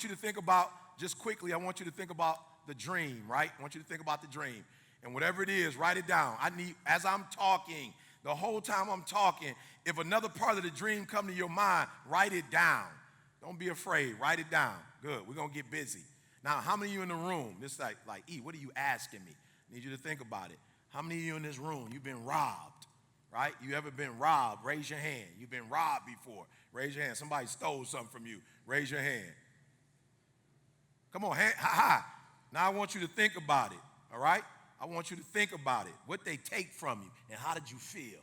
you to think about, just quickly, I want you to think about the dream, right? I want you to think about the dream. And whatever it is, write it down. As I'm talking, the whole time I'm talking, if another part of the dream come to your mind, write it down. Don't be afraid, write it down. Good, we're gonna get busy. Now, how many of you in the room, it's like, E, what are you asking me? I need you to think about it. How many of you in this room, you've been robbed, right? You ever been robbed? Raise your hand. You've been robbed before. Raise your hand. Somebody stole something from you. Raise your hand. Come on, Now I want you to think about it, all right? I want you to think about it, what they take from you, and how did you feel?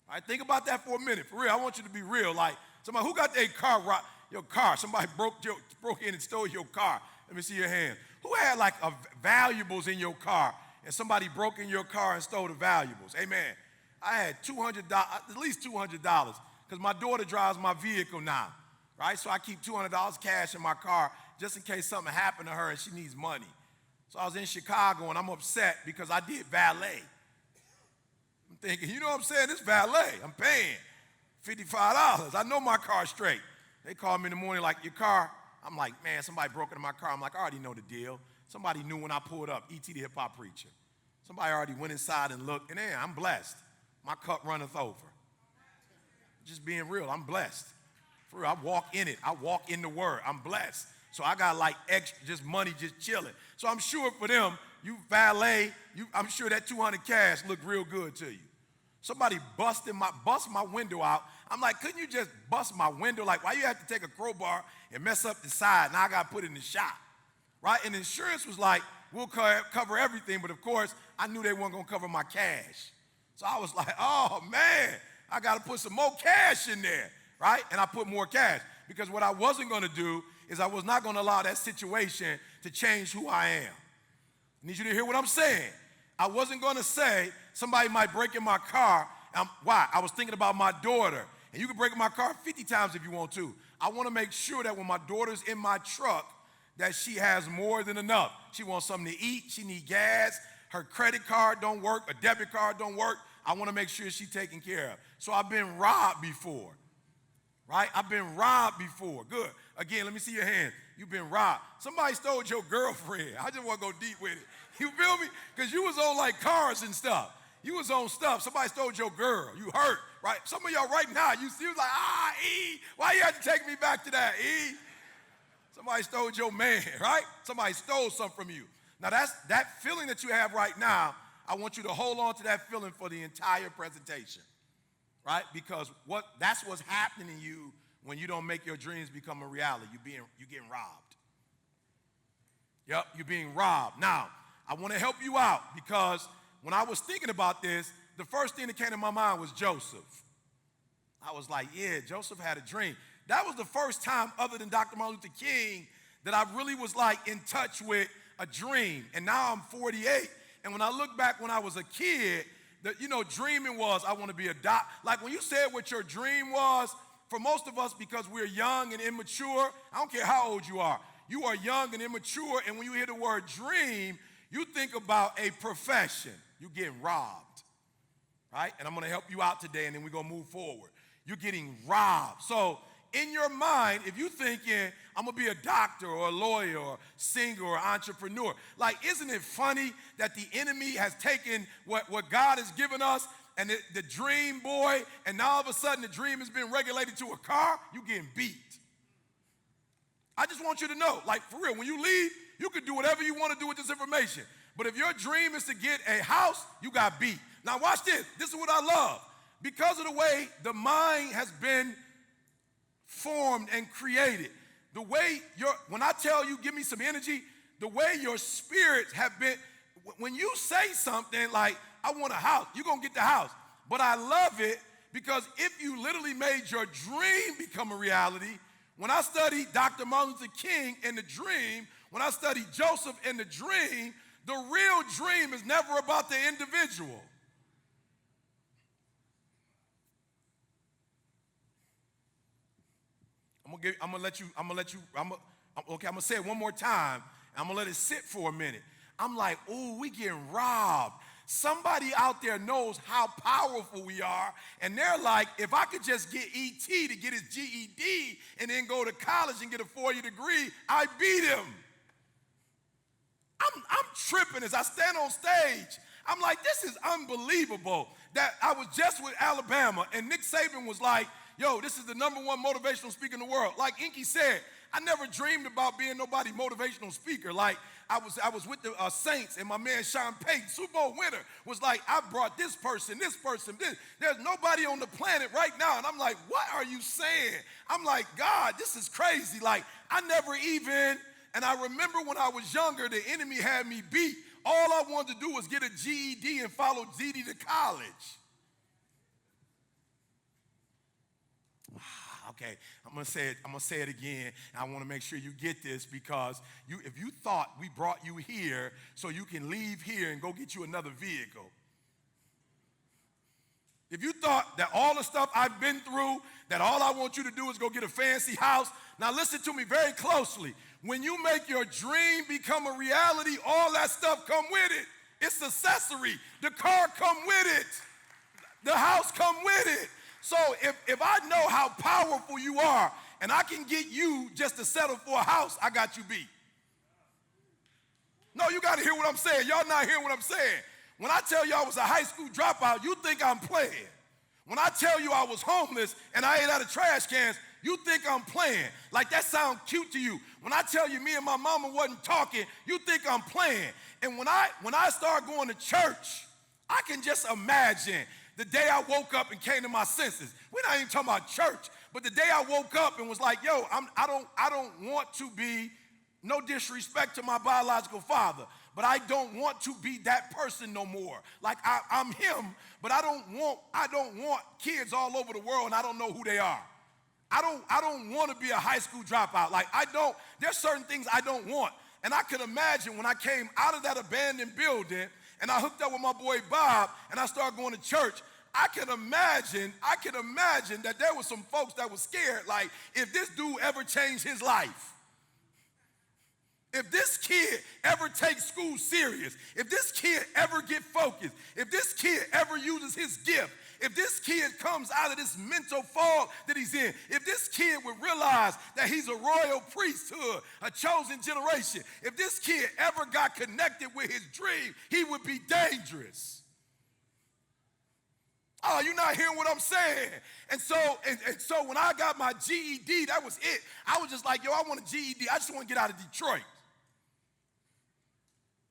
All right, think about that for a minute. For real, I want you to be real. Like, somebody, who got their car robbed? Your car, somebody broke in and stole your car. Let me see your hand. Who had like valuables in your car, and somebody broke in your car and stole the valuables? Amen. I had $200, at least $200, because my daughter drives my vehicle now, right? So I keep $200 cash in my car just in case something happened to her and she needs money. So I was in Chicago and I'm upset because I did valet. I'm thinking, you know what I'm saying? This valet, I'm paying $55. I know my car's straight. They called me in the morning like, your car? I'm like, man, somebody broke into my car. I'm like, I already know the deal. Somebody knew when I pulled up, E.T. the hip-hop preacher. Somebody already went inside and looked, and then I'm blessed. My cup runneth over. Just being real, I'm blessed. For real, I walk in it. I walk in the word. I'm blessed. So I got like extra, just money just chilling. So I'm sure for them, you valet, I'm sure that 200 cash looked real good to you. Somebody bust my window out. I'm like, couldn't you just bust my window? Like, why you have to take a crowbar and mess up the side? Now I got to put it in the shop, right? And insurance was like, we'll cover everything. But, of course, I knew they weren't going to cover my cash. So I was like, oh, man, I got to put some more cash in there, right? And I put more cash because what I wasn't going to do is I was not going to allow that situation to change who I am. I need you to hear what I'm saying. I wasn't going to say somebody might break in my car. Why? I was thinking about my daughter. And you can break in my car 50 times if you want to. I want to make sure that when my daughter's in my truck, that she has more than enough. She wants something to eat. She needs gas. Her credit card don't work. A debit card don't work. I want to make sure she's taken care of. So I've been robbed before, right? I've been robbed before. Good. Again, let me see your hand. You've been robbed. Somebody stole your girlfriend. I just want to go deep with it. You feel me? Because you was on like cars and stuff. You was on stuff. Somebody stole your girl. You hurt, right? Some of y'all right now, you was like, E, why you have to take me back to that, E? Somebody stole your man, right? Somebody stole something from you. Now that feeling that you have right now, I want you to hold on to that feeling for the entire presentation, right? Because that's what's happening to you when you don't make your dreams become a reality. You're getting robbed. Yep, you're being robbed. Now, I want to help you out because when I was thinking about this, the first thing that came to my mind was Joseph. I was like, yeah, Joseph had a dream. That was the first time other than Dr. Martin Luther King that I really was like in touch with a dream. And now I'm 48. And when I look back when I was a kid, dreaming was I want to be a doctor. Like when you said what your dream was, for most of us, because we're young and immature, I don't care how old you are young and immature, and when you hear the word dream, you think about a profession. You're getting robbed, right? And I'm going to help you out today, and then we're going to move forward. You're getting robbed. So in your mind, if you're thinking, I'm going to be a doctor or a lawyer or singer or entrepreneur, like, isn't it funny that the enemy has taken what God has given us and the dream boy, and now all of a sudden the dream has been regulated to a car? You're getting beat. I just want you to know, like, for real, when you leave, you can do whatever you want to do with this information. But if your dream is to get a house, you got beat. Now watch this. This is what I love. Because of the way the mind has been formed and created, the way when I tell you, give me some energy, the way your spirits have been, when you say something like, I want a house, you're going to get the house. But I love it because if you literally made your dream become a reality, when I studied Dr. Martin Luther King in the dream, when I studied Joseph in the dream, the real dream is never about the individual. I'm gonna let you say it one more time. I'm gonna let it sit for a minute. I'm like, ooh, we getting robbed. Somebody out there knows how powerful we are, and they're like, if I could just get ET to get his GED and then go to college and get a 4-year degree, I beat him. I'm tripping as I stand on stage. I'm like, this is unbelievable that I was just with Alabama, and Nick Saban was like, yo, this is the #1 motivational speaker in the world. Like Inky said, I never dreamed about being nobody's motivational speaker. Like, I was with the Saints, and my man Sean Payton, Super Bowl winner, was like, I brought this person. There's nobody on the planet right now. And I'm like, what are you saying? I'm like, God, this is crazy. Like, I never even, and I remember when I was younger, the enemy had me beat. All I wanted to do was get a GED and follow Didi to college. Okay, I'm gonna say it again. I want to make sure you get this, because if you thought we brought you here so you can leave here and go get you another vehicle, if you thought that all the stuff I've been through, that all I want you to do is go get a fancy house, now listen to me very closely. When you make your dream become a reality, all that stuff come with it. It's accessory. The car come with it. The house come with it. So if I know how powerful you are and I can get you just to settle for a house, I got you beat. No, you got to hear what I'm saying. Y'all not hearing what I'm saying. When I tell you I was a high school dropout, you think I'm playing. When I tell you I was homeless and I ate out of trash cans, you think I'm playing. Like, that sounds cute to you. When I tell you me and my mama wasn't talking, you think I'm playing. And when I start going to church, I can just imagine the day I woke up and came to my senses. We're not even talking about church, but the day I woke up and was like, yo, I don't want to be, no disrespect to my biological father, but I don't want to be that person no more. Like, I'm him, but I don't want kids all over the world and I don't know who they are. I don't want to be a high school dropout. Like, there's certain things I don't want. And I could imagine when I came out of that abandoned building and I hooked up with my boy Bob and I started going to church, I can imagine that there were some folks that were scared, like, if this dude ever changed his life, if this kid ever takes school serious, if this kid ever get focused, if this kid ever uses his gift, if this kid comes out of this mental fog that he's in, if this kid would realize that he's a royal priesthood, a chosen generation, if this kid ever got connected with his dream, he would be dangerous. Oh, you're not hearing what I'm saying. And so when I got my GED, that was it. I was just like, yo, I want a GED. I just want to get out of Detroit.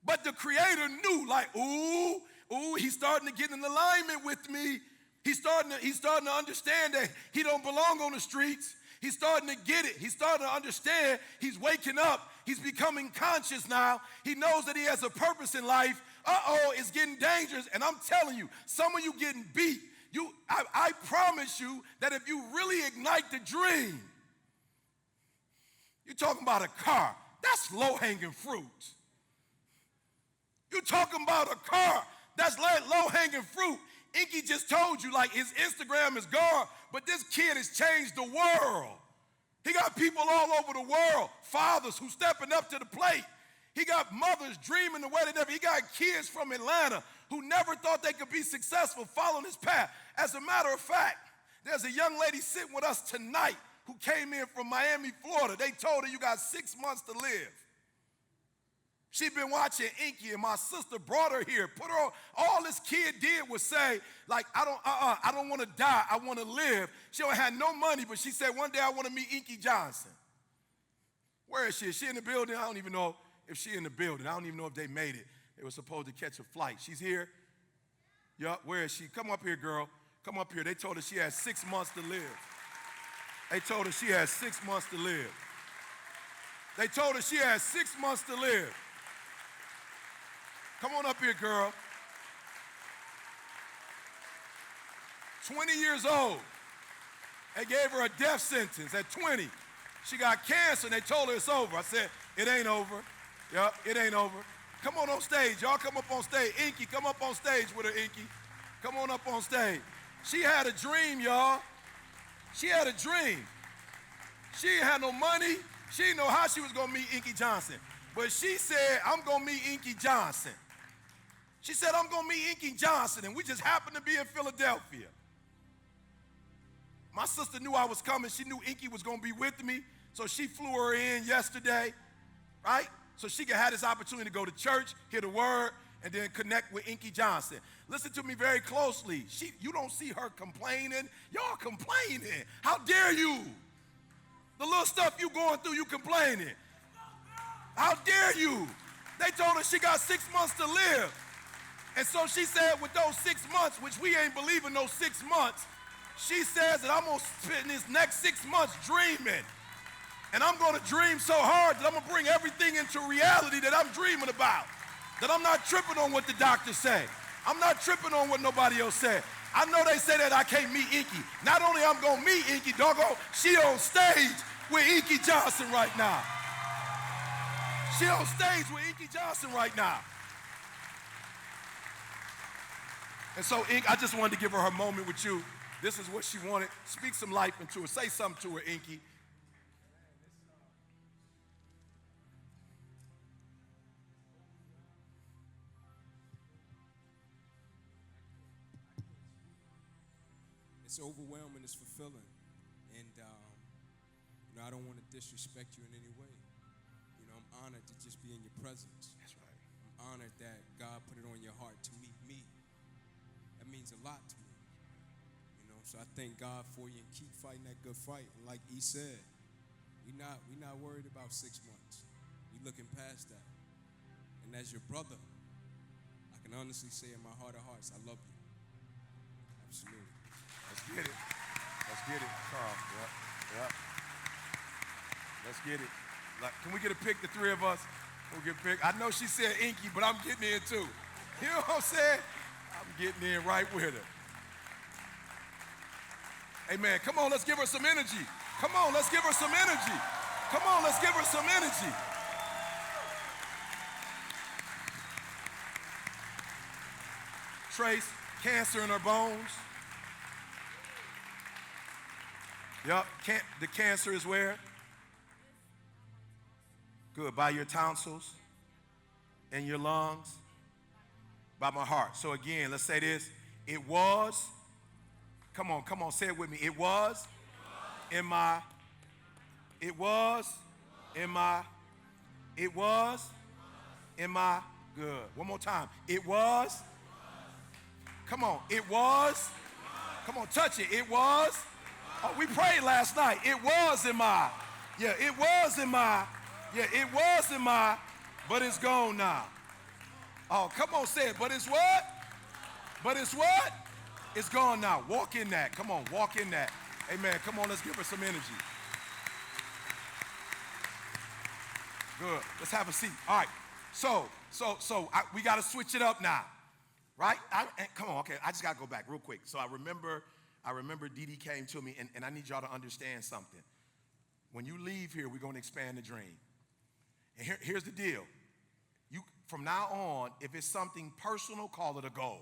But the Creator knew, like, ooh, he's starting to get in alignment with me. He's starting to understand that he don't belong on the streets. He's starting to get it. He's starting to understand. He's waking up. He's becoming conscious now. He knows that he has a purpose in life. It's getting dangerous. And I'm telling you, some of you getting beat. I promise you that if you really ignite the dream, you're talking about a car. That's low-hanging fruit. You're talking about a car. That's low-hanging fruit. Inky just told you, like, his Instagram is gone, but this kid has changed the world. He got people all over the world, fathers who stepping up to the plate. He got mothers dreaming the way they never. He got kids from Atlanta who never thought they could be successful following his path. As a matter of fact, there's a young lady sitting with us tonight who came in from Miami, Florida. They told her, you got 6 months to live. She'd been watching Inky, and my sister brought her here, put her on. All this kid did was say, like, I don't want to die, I want to live. She had no money, but she said, one day I want to meet Inky Johnson. Where is she? Is she in the building? I don't even know if she's in the building. I don't even know if they made it. They were supposed to catch a flight. She's here? Yup, where is she? Come up here, girl. Come up here. They told her she had 6 months to live. They told her she had 6 months to live. They told her she had 6 months to live. Come on up here, girl. 20 years old. They gave her a death sentence at 20. She got cancer, and they told her it's over. I said, it ain't over. Yep, it ain't over. Come on stage. Y'all come up on stage. Inky, come up on stage with her, Inky. Come on up on stage. She had a dream, y'all. She had a dream. She ain't had no money. She didn't know how she was going to meet Inky Johnson. But she said, I'm going to meet Inky Johnson. She said, I'm going to meet Inky Johnson, and we just happened to be in Philadelphia. My sister knew I was coming. She knew Inky was going to be with me, so she flew her in yesterday, right? So she could have this opportunity to go to church, hear the word, and then connect with Inky Johnson. Listen to me very closely. You don't see her complaining. Y'all complaining. How dare you? The little stuff you going through, you complaining. How dare you? They told her she got 6 months to live. And so she said with those 6 months, which we ain't believing those 6 months, she says that I'm going to spend this next 6 months dreaming. And I'm going to dream so hard that I'm going to bring everything into reality that I'm dreaming about. That I'm not tripping on what the doctors say. I'm not tripping on what nobody else said. I know they say that I can't meet Inky. Not only I'm going to meet Inky, doggone, she on stage with Inky Johnson right now. She on stage with Inky Johnson right now. And so, Inky, I just wanted to give her her moment with you. This is what she wanted. Speak some life into her. Say something to her, Inky. It's overwhelming, it's fulfilling, and I don't want to disrespect you in any way. I'm honored to just be in your presence. That's right. I'm honored that God put it on your heart to meet me. That means a lot to me. So I thank God for you and keep fighting that good fight. And like he said, we not worried about 6 months. We looking past that. And as your brother, I can honestly say in my heart of hearts, I love you. Absolutely. Let's get it. Let's get it, Carl. Yep. Let's get it. Can we get a pic, the three of us? Can we get a pic? I know she said Inky, but I'm getting in too. You know what I'm saying? I'm getting in right with her. Amen. Come on, let's give her some energy. Come on, let's give her some energy. Come on, let's give her some energy. Trace, cancer in her bones. Yep, the cancer is where? Good, by your tonsils, in your lungs, by my heart. So again, let's say this. It was, come on, say it with me. It was in my, good. One more time. It was, come on, it was, come on, touch it. It was. Oh, we prayed last night. It was in my. Yeah, it was in my. Yeah, it was in my, but it's gone now. Oh, come on, say it. But it's what? But it's what? It's gone now. Walk in that. Come on, walk in that. Amen. Come on, let's give her some energy. Good. Let's have a seat. All right. So we got to switch it up now, right? Come on. Okay, I just got to go back real quick. So I remember Dee Dee came to me, and I need y'all to understand something. When you leave here, we're going to expand the dream. And here's the deal. From now on, if it's something personal, call it a goal.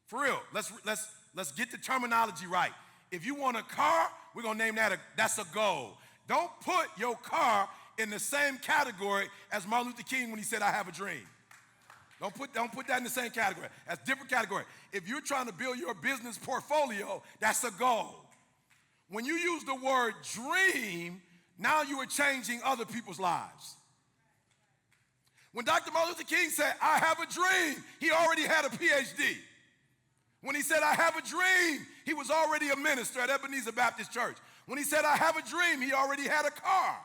For real, let's get the terminology right. If you want a car, we're going to name that's a goal. Don't put your car in the same category as Martin Luther King when he said, I have a dream. Don't put that in the same category. That's a different category. If you're trying to build your business portfolio, that's a goal. When you use the word dream, now you are changing other people's lives. When Dr. Martin Luther King said, I have a dream, he already had a PhD. When he said, I have a dream, he was already a minister at Ebenezer Baptist Church. When he said, I have a dream, he already had a car.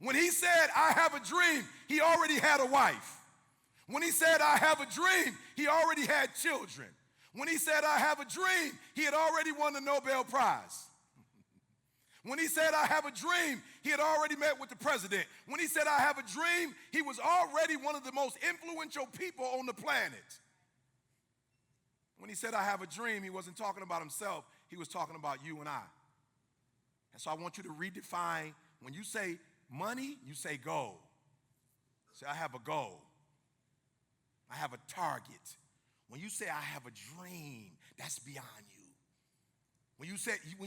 When he said, I have a dream, he already had a wife. When he said, I have a dream, he already had children. When he said, I have a dream, he had already won the Nobel Prize. When he said, I have a dream, he had already met with the president. When he said, I have a dream, he was already one of the most influential people on the planet. When he said, I have a dream, he wasn't talking about himself. He was talking about you and I. And so I want you to redefine, when you say money, you say goal. Say, I have a goal. I have a target. When you say I have a dream, that's beyond you. When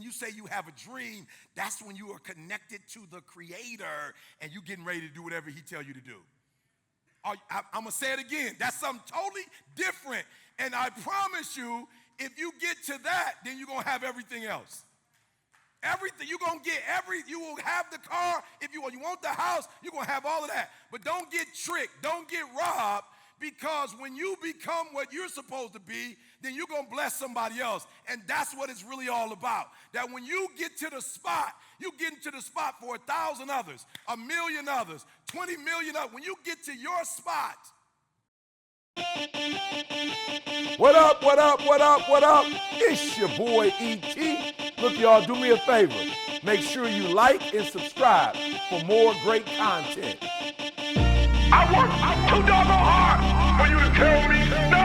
you say you have a dream, that's when you are connected to the Creator and you getting ready to do whatever he tell you to do. I'm going to say it again. That's something totally different. And I promise you, if you get to that, then you're going to have everything else. Everything. You're going to get you will have the car. If you want the house, you're going to have all of that. But don't get tricked. Don't get robbed, because when you become what you're supposed to be, then you're going to bless somebody else. And that's what it's really all about. That when you get to the spot, you get into the spot for 1,000 others, 1,000,000 others, 20 million others. When you get to your spot. What up, what up, what up, what up? It's your boy E.T. Look, y'all, do me a favor. Make sure you like and subscribe for more great content. I work too doggone hard for you to tell me no.